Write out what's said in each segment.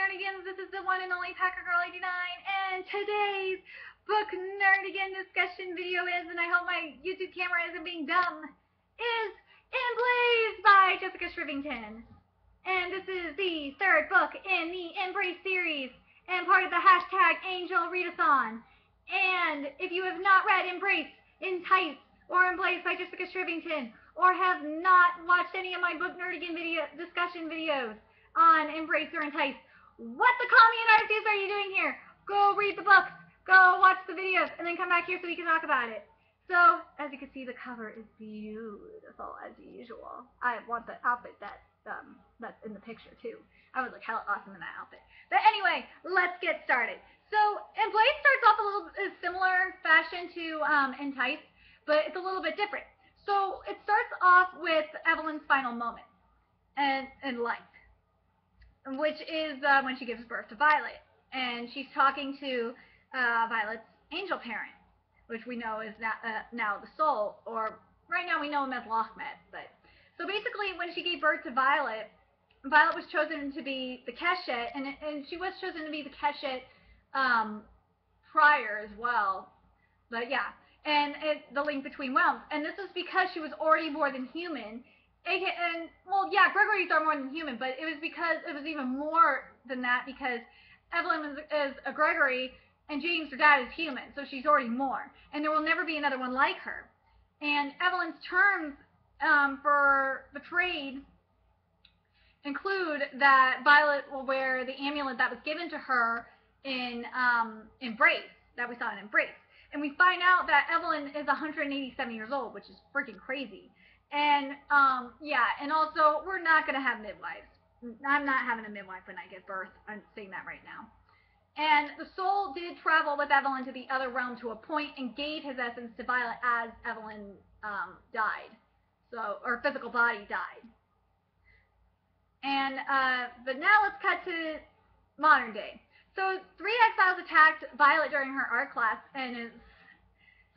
Nerdigans, this is the one and only Packer Girl 89, and today's book Nerdigan discussion video is, and I hope my YouTube camera isn't being dumb, is Emblaze by Jessica Shirvington. And this is the third book in the Emblaze series, and part of the hashtag AngelReadAthon. And if you have not read Emblaze, Entice, or Emblaze by Jessica Shirvington, or have not watched any of my book Nerdigan discussion videos on Emblaze or Entice, what the communities are you doing here? Go read the books, go watch the videos, and then come back here so we can talk about it. So, as you can see, the cover is beautiful as usual. I want the outfit that's in the picture too. I would look hella awesome in that outfit. But anyway, let's get started. So, Emblaze starts off a little similar fashion to Entice, but it's a little bit different. So, it starts off with Evelyn's final moment in life, which is when she gives birth to Violet, and she's talking to Violet's angel parent, which we know is now the Soul, or right now we know him as Lochmet. But so basically, when she gave birth to Violet, Violet was chosen to be the Keshet, and she was chosen to be the Keshet prior as well. But yeah, and the link between realms, and this is because she was already more than human. And, well, yeah, Gregory's are more than human, but it was because it was even more than that, because Evelyn is a Gregory, and James, her dad, is human, so she's already more. And there will never be another one like her. And Evelyn's terms for the trade include that Violet will wear the amulet that was given to her in Emblaze, that we saw in Emblaze. And we find out that Evelyn is 187 years old, which is freaking crazy. And, yeah, and also, we're not going to have midwives. I'm not having a midwife when I give birth. I'm saying that right now. And the Soul did travel with Evelyn to the other realm to a point and gave his essence to Violet as Evelyn died. So, her physical body died. And, but now let's cut to modern day. So, 3 exiles attacked Violet during her art class, and it's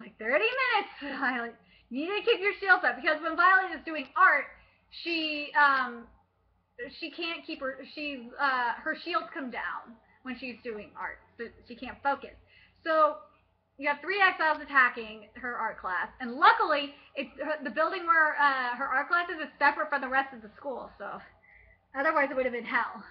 like 30 minutes, Violet. You need to keep your shields up, because when Violet is doing art, she can't keep her shields come down when she's doing art, so she can't focus. So you have 3 exiles attacking her art class, and luckily the building where her art class is separate from the rest of the school, so otherwise it would have been hell.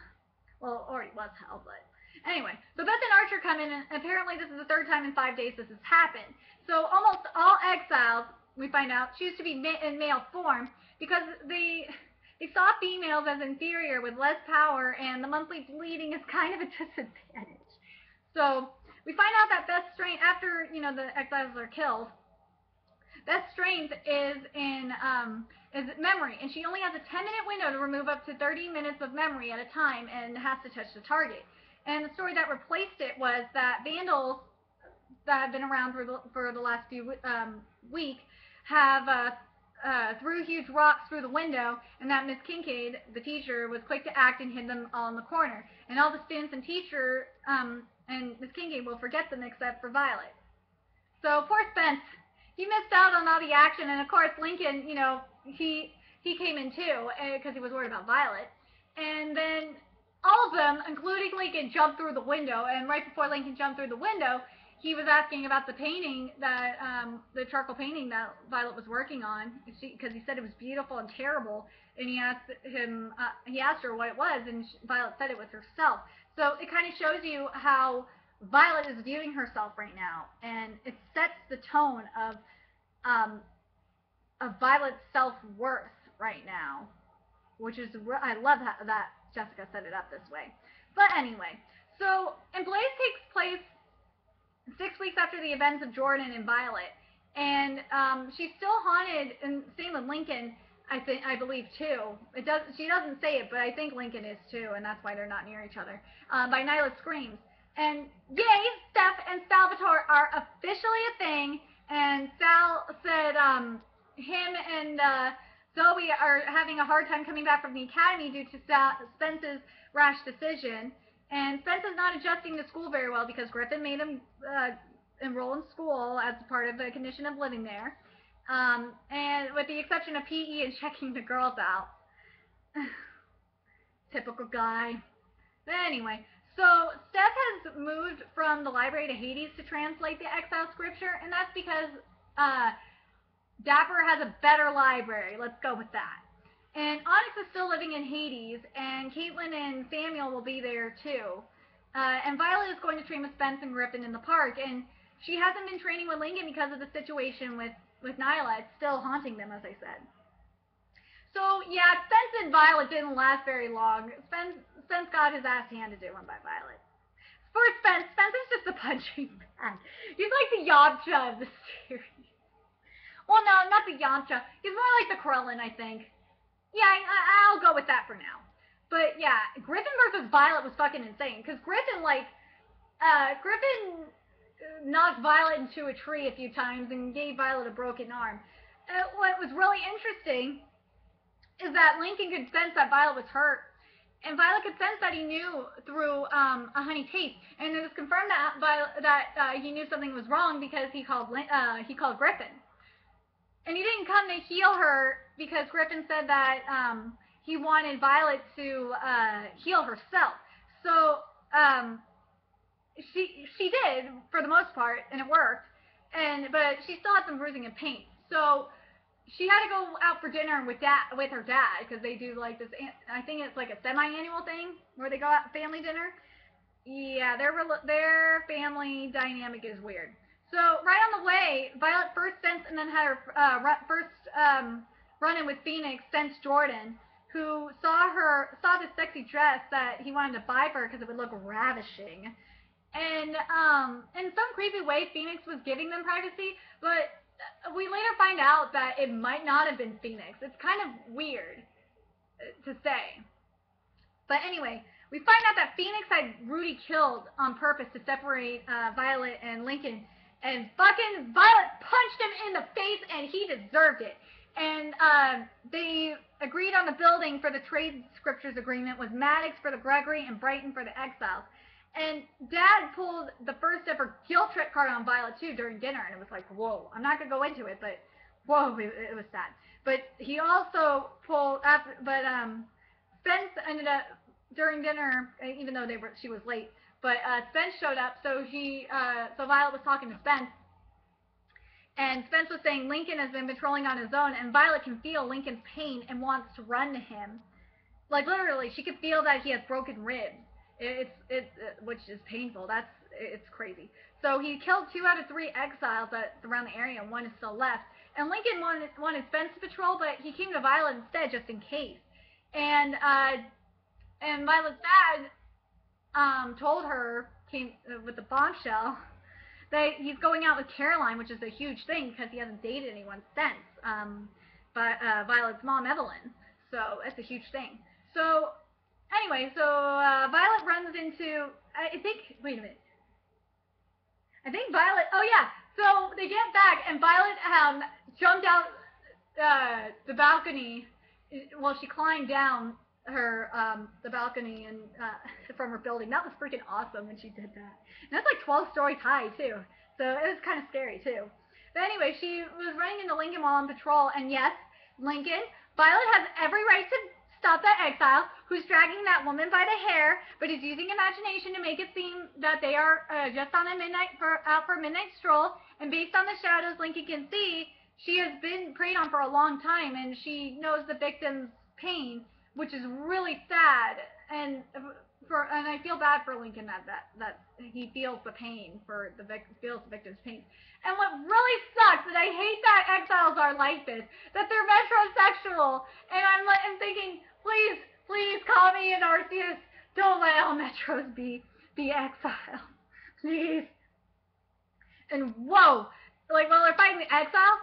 Well, it already was hell, but anyway. So Beth and Archer come in, and apparently this is the 3rd time in 5 days this has happened. So almost all exiles, we find out, choose to be in male form because they saw females as inferior with less power, and the monthly bleeding is kind of a disadvantage. So we find out that Beth's strength, after the exiles are killed, Beth's strength is in memory, and she only has a 10-minute window to remove up to 30 minutes of memory at a time, and has to touch the target. And the story that replaced it was that vandals that have been around for the last few weeks have threw huge rocks through the window, and that Miss Kincaid, the teacher, was quick to act and hid them all in the corner. And all the students and teacher and Miss Kincaid will forget them except for Violet. So poor Spence, he missed out on all the action, and of course Lincoln, he came in too because he was worried about Violet. And then all of them, including Lincoln, jumped through the window, and right before Lincoln jumped through the window, he was asking about the painting that, the charcoal painting that Violet was working on, because he said it was beautiful and terrible, and he asked her what it was, and Violet said it was herself. So it kind of shows you how Violet is viewing herself right now, and it sets the tone of Violet's self-worth right now, which is, I love that Jessica set it up this way. But anyway, so Emblaze takes place 6 weeks after the events of Jordan and Violet, and she's still haunted, and same with Lincoln, I believe too. She doesn't say it, but I think Lincoln is too, and that's why they're not near each other. By Nyla's screams, and yay, Steph and Salvatore are officially a thing. And Sal said him and Zoe are having a hard time coming back from the academy due to Spence's rash decision. And Spence is not adjusting to school very well because Griffin made him enroll in school as part of the condition of living there. And with the exception of PE and checking the girls out. Typical guy. But anyway, so Steph has moved from the library to Hades to translate the exile scripture, and that's because Dapper has a better library. Let's go with that. And Onyx is still living in Hades, and Caitlin and Samuel will be there too. And Violet is going to train with Spence and Griffin in the park, and she hasn't been training with Lincoln because of the situation with Nyla. It's still haunting them, as I said. So, yeah, Spence and Violet didn't last very long. Spence got his ass handed to him by Violet. For Spence is just a punching bag. He's like the Yamcha of the series. Well, no, not the Yamcha. He's more like the Krillin, I think. Yeah, I'll go with that for now. But yeah, Griffin versus Violet was fucking insane. Because Griffin knocked Violet into a tree a few times and gave Violet a broken arm. What was really interesting is that Lincoln could sense that Violet was hurt. And Violet could sense that he knew through a honey taste. And it was confirmed that he knew something was wrong because he called Griffin. And he didn't come to heal her because Griffin said that he wanted Violet to heal herself. So she did for the most part, and it worked. But she still had some bruising and pain. So she had to go out for dinner with her dad because they do like this. I think it's like a semi-annual thing where they go out family dinner. Yeah, their family dynamic is weird. So right on the way, Violet first sensed and then had her first run-in with Phoenix, sensed Jordan, who saw this sexy dress that he wanted to buy for her because it would look ravishing. And in some creepy way, Phoenix was giving them privacy, but we later find out that it might not have been Phoenix. It's kind of weird to say. But anyway, we find out that Phoenix had Rudy killed on purpose to separate Violet and Lincoln. And fucking Violet punched him in the face, and he deserved it. And they agreed on the building for the trade scriptures agreement with Maddox for the Gregory and Brighton for the Exiles. And Dad pulled the first ever guilt trip card on Violet too during dinner, and it was like, whoa. I'm not gonna go into it, but whoa, it was sad. But he also pulled Spence ended up during dinner, even though she was late. But Spence showed up, so Violet was talking to Spence, and Spence was saying Lincoln has been patrolling on his own, and Violet can feel Lincoln's pain and wants to run to him. Like literally, she could feel that he has broken ribs. Which is painful. It's crazy. So he killed 2 out of 3 exiles around the area, and 1 is still left. And Lincoln wanted Spence to patrol, but he came to Violet instead, just in case. And Violet's dad told her, came with the bombshell, that he's going out with Caroline, which is a huge thing because he hasn't dated anyone since Violet's mom, Evelyn. So that's a huge thing. So anyway, Violet runs into, wait a minute. I think Violet, oh yeah, so they get back and Violet jumped out the balcony, well, she climbed down the balcony and from her building. That was freaking awesome when she did that. And that's like 12 stories high too, so it was kind of scary too. But anyway, she was running into Lincoln while on patrol, and yes, Violet has every right to stop that exile who's dragging that woman by the hair, but is using imagination to make it seem that they are just on a out for a midnight stroll. And based on the shadows Lincoln can see, she has been preyed on for a long time, and she knows the victim's pain, which is really sad. And I feel bad for Lincoln that he feels the pain feels the victim's pain. And what really sucks, and I hate that exiles are like this, that they're metrosexual. And I'm thinking, please call me an Arceus. Don't let all metros be exiled, please. And whoa, like while they're fighting the exiles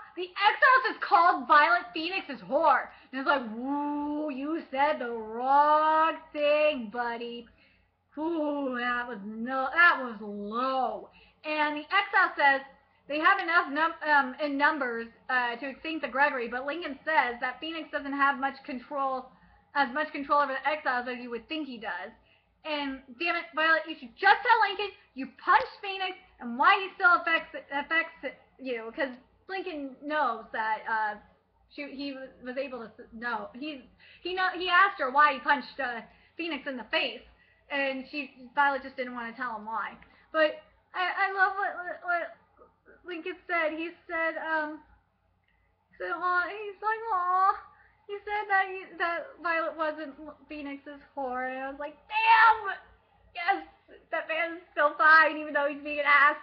just called Violet Phoenix's whore. And it's like, woo, you said the wrong thing, buddy. Ooh, that was low. And the exile says they have enough in numbers to extinct the Gregory, but Lincoln says that Phoenix doesn't have as much control over the exiles as you would think he does. And damn it, Violet, you should just tell Lincoln you punched Phoenix and why he still affects you, because Lincoln knows that he was able to know. He asked her why he punched Phoenix in the face, and Violet just didn't want to tell him why. But I love what Lincoln said. He said, aw, he's like, aw. He said that Violet wasn't Phoenix's whore, and I was like, damn! Yes, that man's still fine, even though he's being an ass.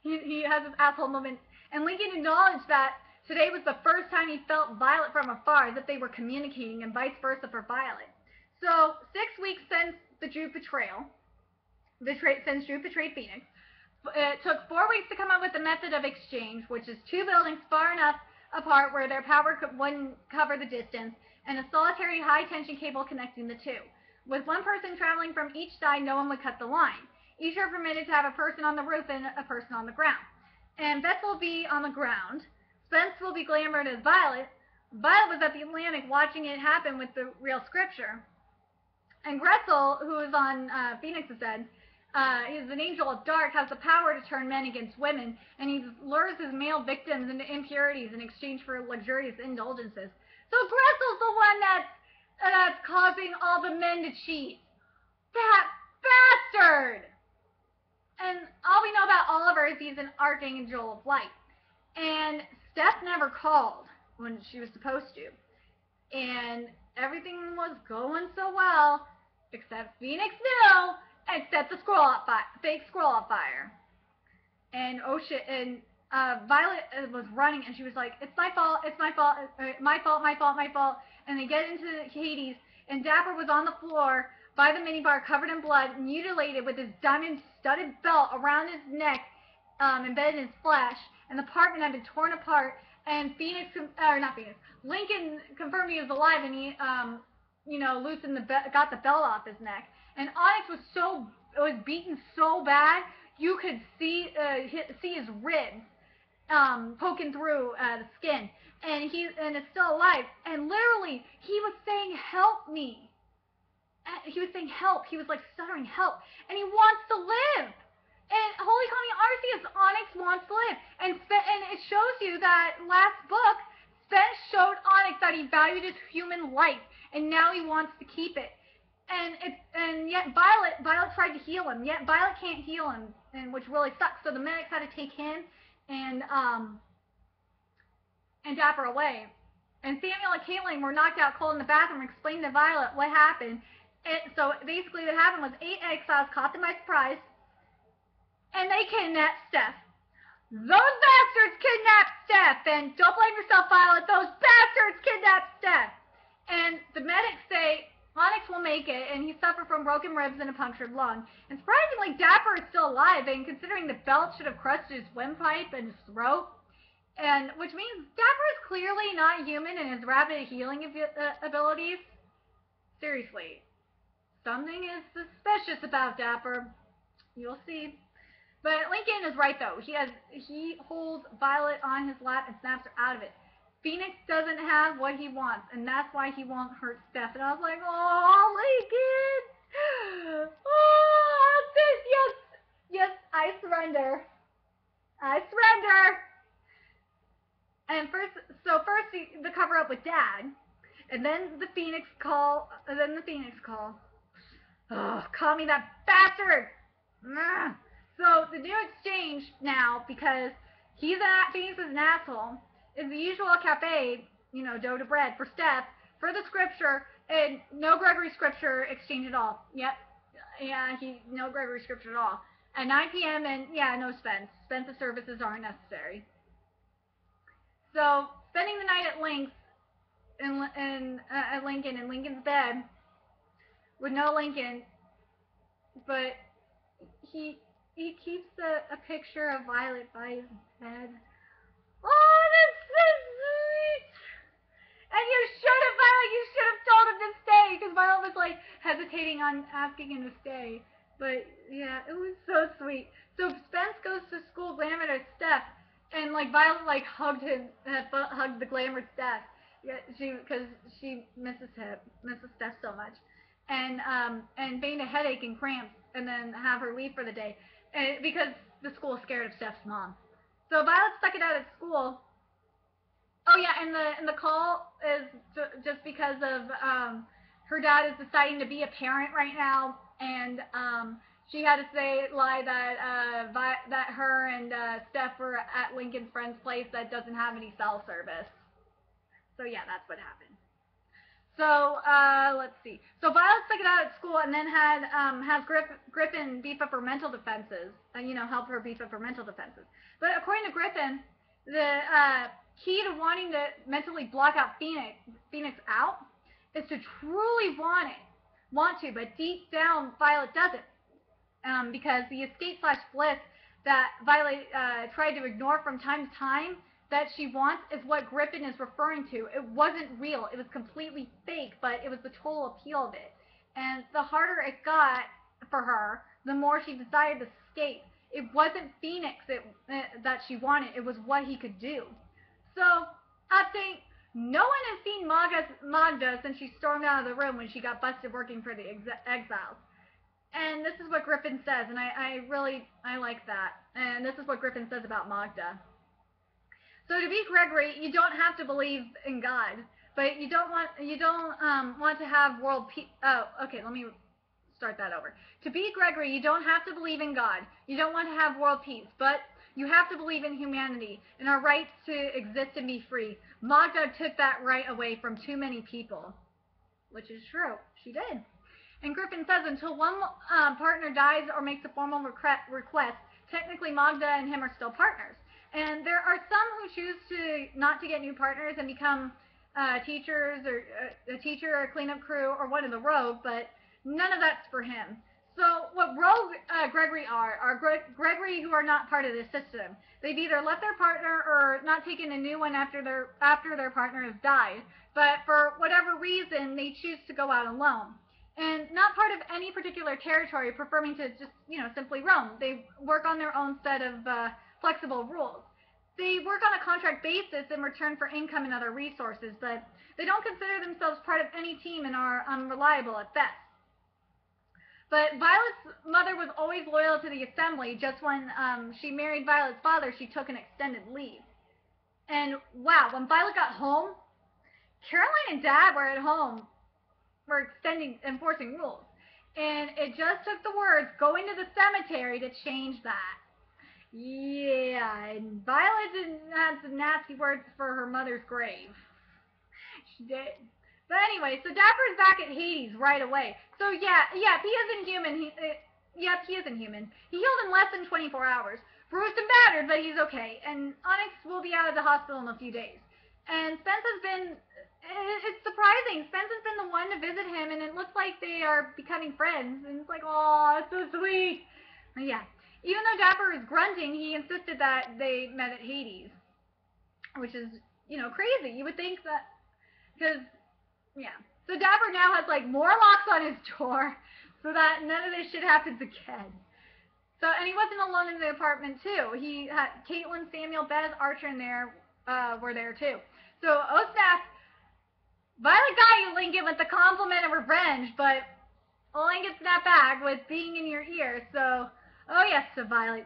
He has his asshole moment. And Lincoln acknowledged that today was the first time he felt Violet from afar, that they were communicating, and vice versa for Violet. So, 6 weeks since the Droop betrayal, since Droop betrayed Phoenix, it took 4 weeks to come up with the method of exchange, which is 2 buildings far enough apart where their power wouldn't cover the distance, and a solitary high-tension cable connecting the two. With one person traveling from each side, no one would cut the line. Each are permitted to have a person on the roof and a person on the ground. And Beth will be on the ground. Spence will be glamored as Violet. Violet was at the Atlantic watching it happen with the real scripture. And Gretzel, who is on Phoenix's end, is an angel of dark, has the power to turn men against women, and he lures his male victims into impurities in exchange for luxurious indulgences. So Gretzel's the one that's causing all the men to cheat. That bastard! And all we know about Oliver is he's an archangel of light. And Steph never called when she was supposed to. And everything was going so well, except Phoenix knew, and set the fake scroll on fire. And oh shit, and Violet was running, and she was like, it's my fault, my fault. And they get into Hades, and Dapper was on the floor by the minibar, covered in blood, mutilated with his diamond-studded belt around his neck, embedded in his flesh, and the apartment had been torn apart, and Lincoln confirmed he was alive, and he, got the belt off his neck. And Onyx was beaten so bad, you could see his ribs poking through the skin, and it's still alive. And literally, he was saying, "Help me." He was saying help. He was like stuttering help, and he wants to live. And holy call me Arceus, Onyx wants to live, and it shows you that last book, Spence showed Onyx that he valued his human life, and now he wants to keep it. And yet Violet tried to heal him. Yet Violet can't heal him, and which really sucks. So the medics had to take him and Dapper away. And Samuel and Caitlin were knocked out cold in the bathroom and explained to Violet what happened. So basically what happened was 8 exiles caught them by surprise, and they kidnapped Steph. Those bastards kidnapped Steph, and don't blame yourself, Violet, those bastards kidnapped Steph. And the medics say Onyx will make it, and he suffered from broken ribs and a punctured lung. And surprisingly, Dapper is still alive, and considering the belt should have crushed his windpipe and his throat, and which means Dapper is clearly not human in his rapid healing abilities. Seriously, something is suspicious about Dapper. You'll see. But Lincoln is right, though. He holds Violet on his lap and snaps her out of it. Phoenix doesn't have what he wants, and that's why he won't hurt Steph. And I was like, oh, Lincoln! Oh, yes, I surrender. I surrender! And first the cover up with Dad, and then the Phoenix call, Oh, call me that bastard! Ugh. So the new exchange now, because Phoenix is an asshole, is the usual cafe, dough to bread for Steph, for the scripture, and no Gregory scripture exchange at all. Yep. Yeah, no Gregory scripture at all. At 9 p.m. and no Spence. Spence's services aren't necessary. So spending the night at Lincoln in Lincoln's bed with no Lincoln, but he keeps a picture of Violet by his bed. Oh, that's so sweet! And you should have told him to stay, because Violet was like hesitating on asking him to stay. But yeah, it was so sweet. So Spence goes to school glamored as Steph, and Violet hugged the glamored Steph, because she misses Steph so much, and feigned a headache and cramps, and then have her leave for the day, because the school is scared of Steph's mom. So Violet stuck it out at school. Oh yeah, and the call is just because of her dad is deciding to be a parent right now, and she had to lie that that her and Steph were at Lincoln's friend's place that doesn't have any cell service. So yeah, that's what happened. So let's see. So Violet stuck it out at school, and then has Griffin beef up her mental defenses, and help her beef up her mental defenses. But according to Griffin, the key to wanting to mentally block out Phoenix out is to truly want to, but deep down Violet doesn't, because the escape/bliss that Violet tried to ignore from time to time that she wants is what Griffin is referring to. It wasn't real. It was completely fake, but it was the total appeal of it. And the harder it got for her, the more she decided to escape. It wasn't Phoenix that she wanted. It was what he could do. So I think no one has seen Magda since she stormed out of the room when she got busted working for the exiles. And this is what Griffin says, and I like that. And this is what Griffin says about Magda. So to beat Gregory, you don't have to believe in God, but you don't want to have world peace. Oh, okay, let me start that over. To beat Gregory, you don't have to believe in God. You don't want to have world peace, but you have to believe in humanity and our right to exist and be free. Magda took that right away from too many people, which is true. She did. And Griffin says until one partner dies or makes a formal request, technically Magda and him are still partners. And there are some who choose not to get new partners and become teachers or a teacher or a cleanup crew or one of the rogue, but none of that's for him. So what rogue Gregory are Gregory who are not part of the system. They've either left their partner or not taken a new one after their partner has died, but for whatever reason they choose to go out alone. And not part of any particular territory, preferring to just, simply roam. They work on their own set of flexible rules. They work on a contract basis in return for income and other resources, but they don't consider themselves part of any team and are unreliable at best. But Violet's mother was always loyal to the assembly. Just when she married Violet's father, she took an extended leave. And wow, when Violet got home, Caroline and Dad were at home. Were enforcing rules. And it just took the words going to the cemetery to change that. Yeah, and Violet didn't have some nasty words for her mother's grave. She did. But anyway, so Dapper's back at Hades right away. So yeah, he isn't human. He isn't human. He healed in less than 24 hours. Bruised and battered, but he's okay. And Onyx will be out of the hospital in a few days. And Spence has been... It's surprising. Spence has been the one to visit him, and it looks like they are becoming friends. And it's like, oh, it's so sweet. But yeah. Even though Dapper is grunting, he insisted that they met at Hades. Which is, crazy. You would think that... Because, yeah. So Dapper now has, more locks on his door, so that none of this shit happens again. So, and he wasn't alone in the apartment, too. He had Caitlin, Samuel, Bez, Archer, and were there, too. So, oh snap, Violet got you, Lincoln, with the compliment of revenge, but Lincoln snapped back with being in your ear, so, oh yes, so Violet.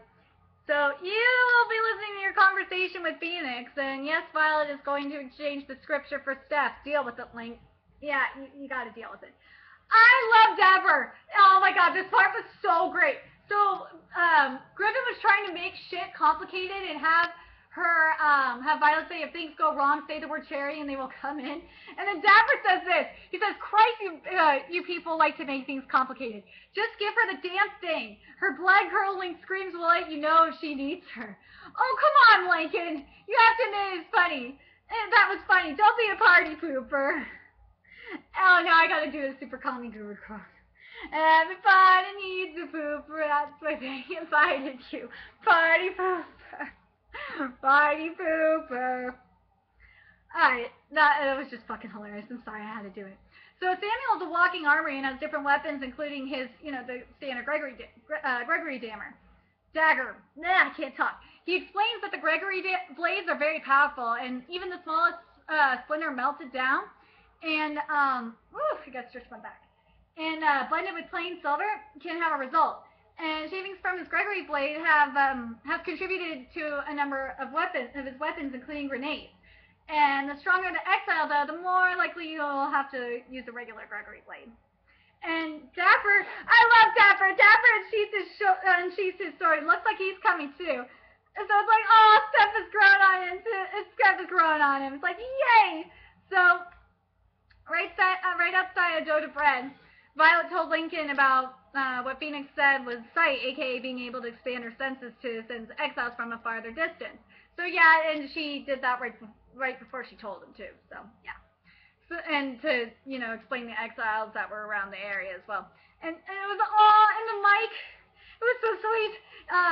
So, you'll be listening to your conversation with Phoenix, and yes, Violet is going to exchange the scripture for Steph. Deal with it, Link. Yeah, you gotta deal with it. I love Dapper! Oh my god, this part was so great. So, Griffin was trying to make shit complicated and have Violet say if things go wrong, say the word cherry and they will come in. And then Dapper says this. He says, Christ, you people like to make things complicated. Just give her the damn thing. Her blood-curdling screams will let you know if she needs her. Oh, come on, Lincoln. You have to admit it's funny. That was funny. Don't be a party pooper. Oh, now I gotta do a super calming guru quote. Everybody needs a pooper. That's why they invited you. Party pooper. Party pooper. Alright, that was just fucking hilarious. I'm sorry, I had to do it. So Samuel's a walking armory and has different weapons, including his, the standard Gregory dagger. Nah, I can't talk. He explains that the Gregory blades are very powerful, and even the smallest splinter melted down, and he got stretched one back, and blended with plain silver can have a result. And shavings from his Gregory blade have contributed to a number of his weapons, including grenades. And the stronger the exile, though, the more likely you'll have to use a regular Gregory blade. And Dapper, I love Dapper. Dapper unsheaths his sword and looks like he's coming too. And so it's like, oh, Steph is growing on him. Steph is growing on him. It's like, yay! So, right outside of Dough to Bread, Violet told Lincoln about what Phoenix said was sight, aka being able to expand her senses to sense exiles from a farther distance. So yeah, and she did that right before she told him too. So yeah, and to explain the exiles that were around the area as well. And it was and the mic, it was so sweet.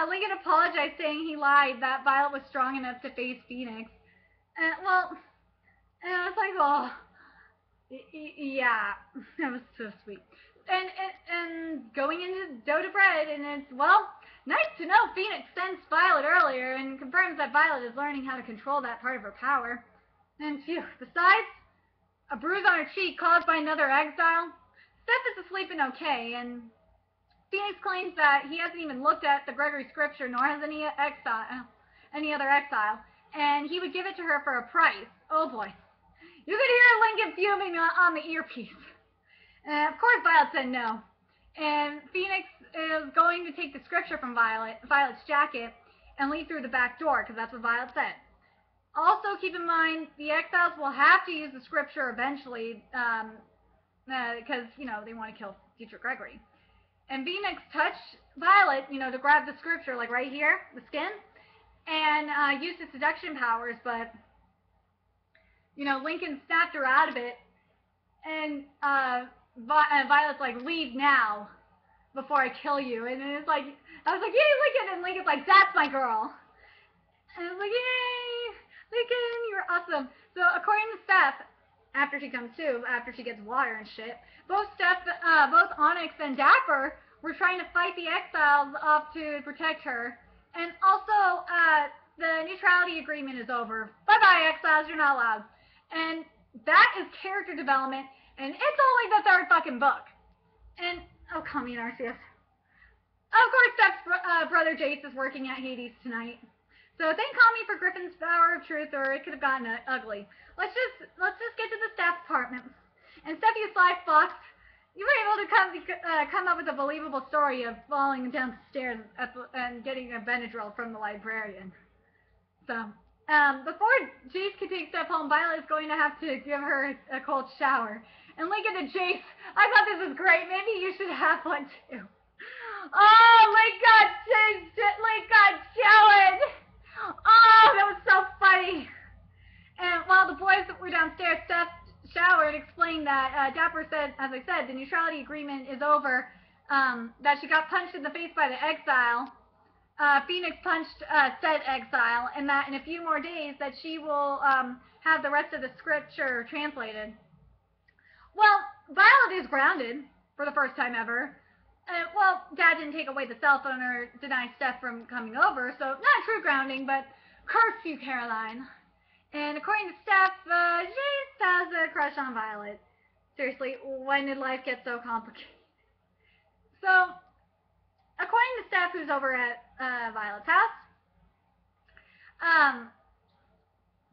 Lincoln apologized, saying he lied, that Violet was strong enough to face Phoenix. And I was like, oh, yeah, that was so sweet. And going into Dough to Bread, and it's, well, nice to know Phoenix sensed Violet earlier and confirms that Violet is learning how to control that part of her power. And phew, besides, a bruise on her cheek caused by another exile. Steph is asleep and okay, and Phoenix claims that he hasn't even looked at the Gregory scripture, nor has any other exile, and he would give it to her for a price. Oh boy. You could hear Lincoln fuming on the earpiece. And of course Violet said no. And Phoenix is going to take the scripture from Violet's jacket, and leave through the back door, because that's what Violet said. Also, keep in mind, the exiles will have to use the scripture eventually, because, they want to kill future Gregory. And Phoenix touched Violet, to grab the scripture, like right here, the skin, and used his seduction powers, but, Lincoln snapped her out of it, and Violet's like, leave now, before I kill you. And it's like, I was like, yay, Lincoln! And Lincoln's like, that's my girl! And I was like, yay! Lincoln, you're awesome. So according to Steph, after she comes to, after she gets water and shit, both Onyx and Dapper were trying to fight the exiles off to protect her. And also, the neutrality agreement is over. Bye-bye, exiles, you're not allowed. And that is character development, and it's only the third fucking book. And, oh, call me an RCS. Of course, Steph's brother Jace is working at Hades tonight. So thank call me for Griffin's power of truth, or it could have gotten ugly. Let's just get to the staff department. And Steph, you sly fox, you were able to come up with a believable story of falling down the stairs and getting a Benadryl from the librarian. So, before Jace can take Steph home, Violet is going to have to give her a cold shower. And Lincoln to Jace, I thought this was great. Maybe you should have one too. Oh, Link got showered. Oh, that was so funny. And while the boys were downstairs, Steph showered, explained that Dapper said, as I said, the neutrality agreement is over, that she got punched in the face by the exile. Phoenix punched said exile, and that in a few more days that she will have the rest of the scripture translated. Well, Violet is grounded for the first time ever. Well, Dad didn't take away the cell phone or deny Steph from coming over, so not true grounding, but curse you, Caroline. And according to Steph, Jace has a crush on Violet. Seriously, when did life get so complicated? So, according to Steph, who's over at Violet's house,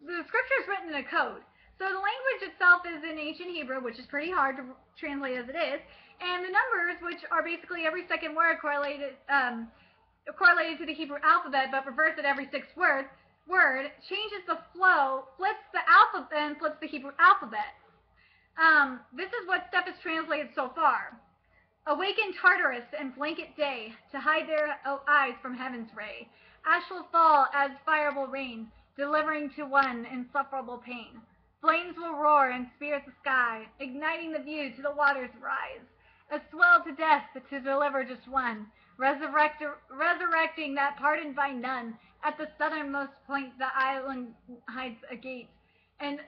the scripture is written in a code. So the language itself is in ancient Hebrew, which is pretty hard to translate as it is, and the numbers, which are basically every second word correlated to the Hebrew alphabet, but reversed at every sixth word, changes the flow, flips the alphabet, and flips the Hebrew alphabet. This is what Steph has translated so far. Awaken Tartarus and blanket day, to hide their eyes from heaven's ray. Ash will fall as fire will rain, delivering to one insufferable pain. Flames will roar and spear the sky, igniting the view to the waters rise. A swell to death, but to deliver just one, resurrecting that pardoned by none. At the southernmost point, the island hides a gate, and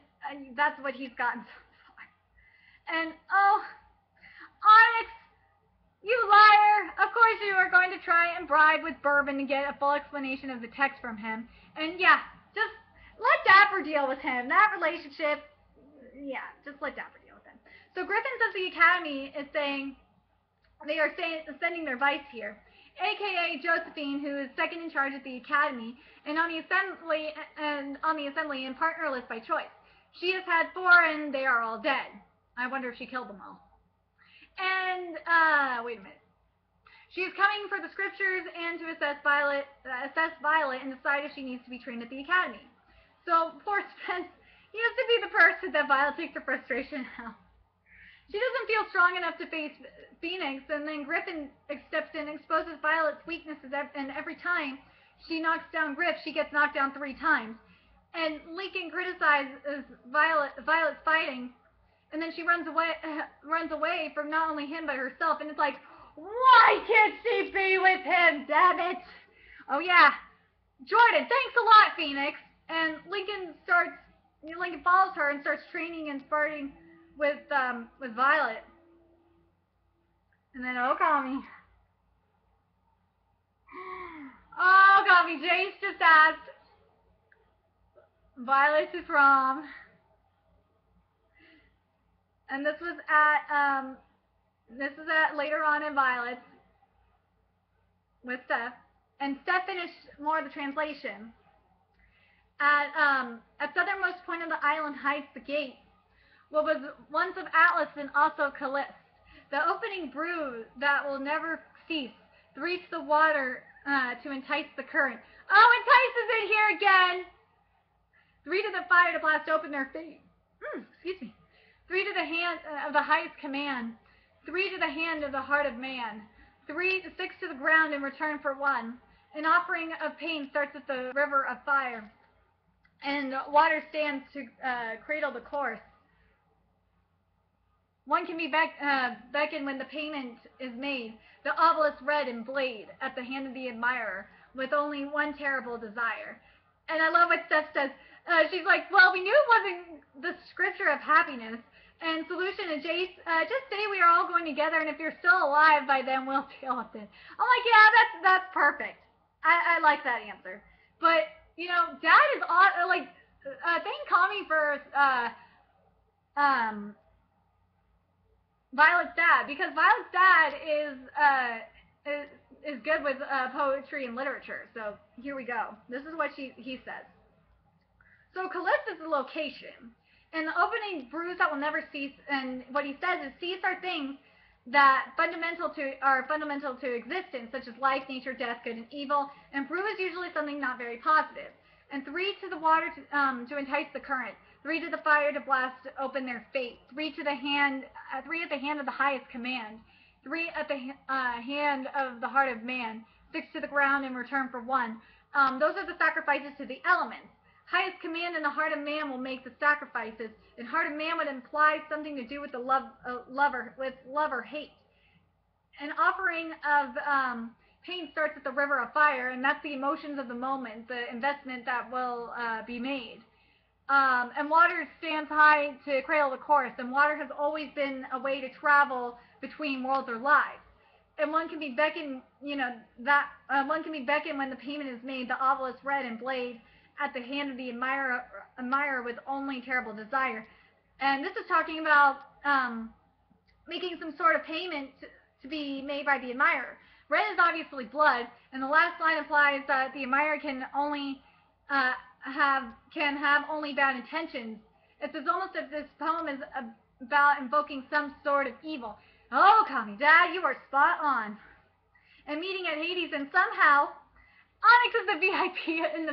that's what he's gotten so far. And oh, Onyx, you liar! Of course you are going to try and bribe with bourbon to get a full explanation of the text from him. And yeah, just let Dapper deal with him. That relationship, yeah, just let Dapper deal with him. So Griffins of the Academy is saying, they are sending their vice here, aka Josephine, who is second in charge at the Academy, and on the assembly and partnerless by choice. She has had 4 and they are all dead. I wonder if she killed them all. And, wait a minute. She is coming for the scriptures and to assess Violet and decide if she needs to be trained at the academy. So poor Spence, he has to be the person that Violet takes her frustration out. She doesn't feel strong enough to face Phoenix, and then Griffin steps in and exposes Violet's weaknesses, and every time she knocks down Griff, she gets knocked down 3 times. And Lincoln criticizes Violet's fighting, and then she runs away from not only him but herself, and it's like, why can't she be with him, damn it? Oh yeah, Jordan, thanks a lot, Phoenix. And Lincoln follows her and starts training and sparring with Violet. And then Okami, Jace just asked Violet to prom. And this was at later on in Violet's with Steph. And Steph finished more of the translation. At southernmost point of the island hides the gate, what was once of Atlas and also Calist, the opening brew that will never cease, reach the water to entice the current. Oh, entice is in here again! 3 to the fire to blast open their fate. Excuse me. 3 to the hand of the highest command. 3 to the hand of the heart of man. 6 to the ground in return for 1. An offering of pain starts at the river of fire, and water stands to cradle the course. 1 can be beckoned when the payment is made. The obelisk red and blade at the hand of the admirer, with only 1 terrible desire. And I love what Steph says. She's like, well, we knew it wasn't the scripture of happiness. And solution to Jace, just say we are all going together, and if you're still alive by then, we'll deal with it. I'm like, yeah, that's perfect. I like that answer. But, you know, Dad is thank Kami for Violet's dad, because Violet's dad is good with poetry and literature. So here we go. This is what he says. So Calist is the location, and the opening brews that will never cease. And what he says is, cease are things that are fundamental to existence, such as life, nature, death, good and evil. And brew is usually something not very positive. And 3 to the water to entice the current. 3 to the fire to blast open their fate. 3 to the hand. 3 at the hand of the highest command. 3 at the hand of the heart of man. 6 to the ground in return for 1. Those are the sacrifices to the elements. Highest command in the heart of man will make the sacrifices, and heart of man would imply something to do with the love or hate. An offering of pain starts at the river of fire, and that's the emotions of the moment, the investment that will be made. And water stands high to cradle the course, and water has always been a way to travel between worlds or lives. And 1 can be beckoned, one can be beckoned when the payment is made, the obelisk red and blade at the hand of the admirer with only terrible desire. And this is talking about making some sort of payment to be made by the admirer. Red is obviously blood, and the last line implies that the admirer can have only bad intentions. It's almost as if this poem is about invoking some sort of evil. Oh, Kami, Dad, you are spot on. And meeting at Hades, and somehow Onyx is the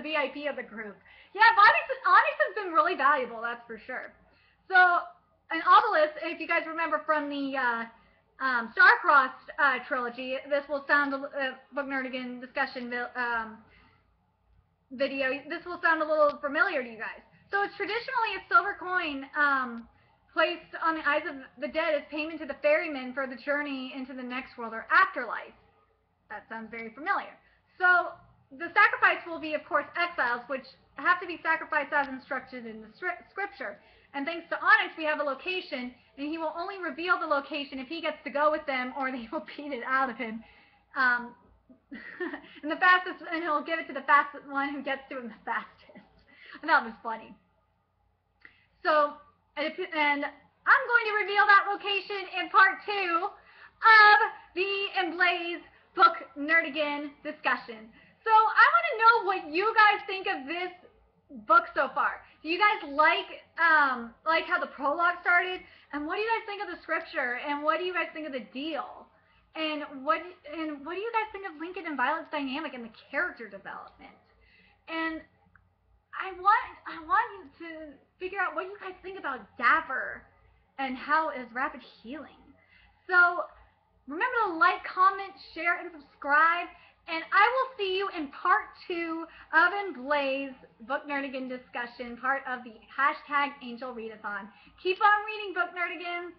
VIP of the group. Yeah, Onyx has been really valuable, that's for sure. So, an obelisk, if you guys remember from the Star-Crossed trilogy, this will sound, Book Nerdigan discussion video, this will sound a little familiar to you guys. So, it's traditionally a silver coin placed on the eyes of the dead as payment to the ferryman for the journey into the next world or afterlife. That sounds very familiar. So, the sacrifice will be, of course, exiles, which have to be sacrificed as instructed in the scripture. And thanks to Onyx, we have a location, and he will only reveal the location if he gets to go with them, or they will beat it out of him. And he'll give it to the fastest one who gets to him the fastest. And that was funny. So, and I'm going to reveal that location in part 2 of the Emblaze Book Nerdigan discussion. So I want to know what you guys think of this book so far. Do you guys like how the prologue started? And what do you guys think of the scripture? And what do you guys think of the deal? And what do you guys think of Lincoln and Violet's dynamic and the character development? And I want you to figure out what you guys think about Dapper and how is rapid healing. So remember to like, comment, share, and subscribe. And I will see you in part 2 of Emblaze Book Nerdigan discussion, part of the #AngelReadAthon. Keep on reading, Book Nerdigans.